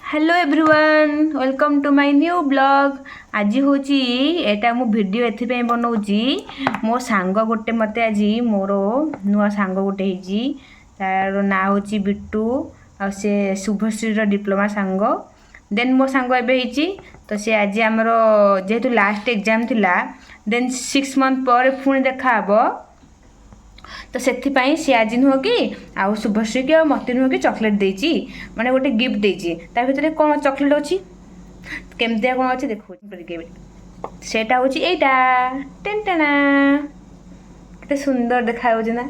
Hello everyone welcome to my new blog. आज हूँ एटा मु वीडियो एथि बनाऊँगी मो सांग गोटे मते आज मोर नुआ सांग गोटे ही तार ना हूँ बिट्टू आ से शुभश्री डिप्लोमा सांग देन मो सांग एबे तो सी आज आमर जेहेतु लास्ट एग्जाम थिला देन 6 मंथ पर पुणी देखा तो से सी आज नुह कि आउ शुभश्री की मत नुह कि चॉकलेट देची माने गोटे गिफ्ट देची ता भीतर कौन चॉकलेट अच्छी केमतिया कौन अच्छी देखो सेटा हूँ एटा टेंटेना केते सुंदर देखा ना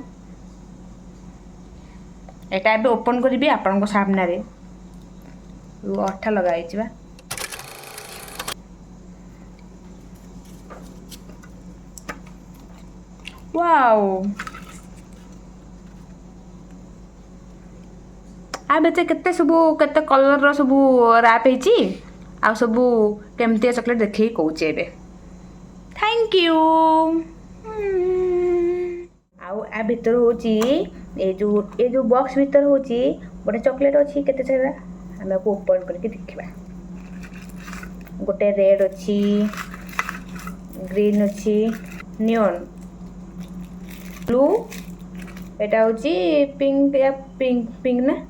एटा एबे ओपन करी आपण सामने रे अठा लगाई बा वाओ आ बेते केते सबू केते कलर रो सबू रैप हेची आ सबू केमती चॉकलेट देखि कहूचे एबे थैंक यू आउ आ भीतर होची ए जो बॉक्स भीतर होची गोटे चॉकलेट अछि केते सारा हम को ओपन करके देखिबा गोटे रेड अछि ग्रीन अछि नियॉन ब्लू एटा होची पिंक या पिंक पिंक ना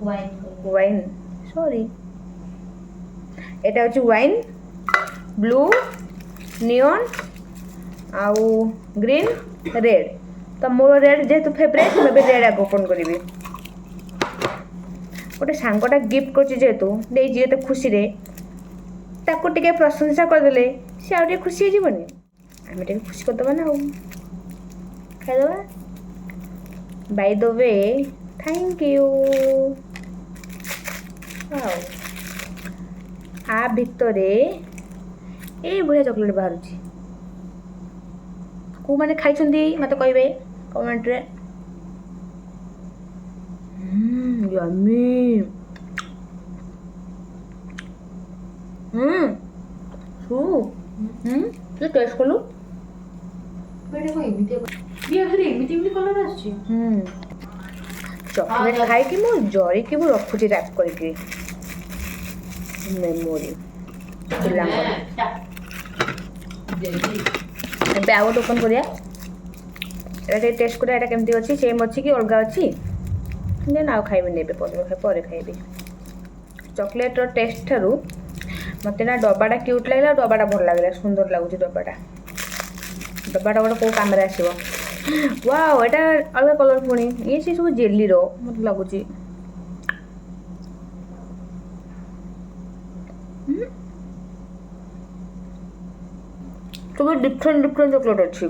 वाइन सॉरी एटा होची वाइन ब्लू नियॉन आउ ग्रीन रेड तो मोर रेड जेहेतु फेवरेट मैं रेड आगे ओपन करी गोटे सांगटा गिफ्ट कर जेहेतु खुशी रे ताको टिके प्रशंसा करदे सी आ खुशी होनी आम टे खुशी करदे ना खाईदे by the way thank you आ भितरे ए बढ़िया चॉकलेट बाहर को माने खाइछंदी मते कहबे कमेंट रे यम्मी ये टेस्ट कलु बेटे को एमिति ये अगर एमिति कलर आछी चॉकलेट खाई कि मो जरी कि मो रखुची रैप करके मेमोरी एबे आउट ओपन करिया एटा टेस्ट करिया एटा केमती अछि सेम अछि कि अलगा अछि देन आउ खाइबे नेबे पर खाइबे चॉकलेट रो टेस्ट थारु मते ना डब्बाटा क्यूट लागला डब्बाटा भल लागला सुंदर लागुची डब्बाटा गोटे को काम रे आसीबो वाओ एटा अलग कलर पुणी ये से सब जेली रो मत लगुची तो डिफरेंट चॉकलेट अच्छी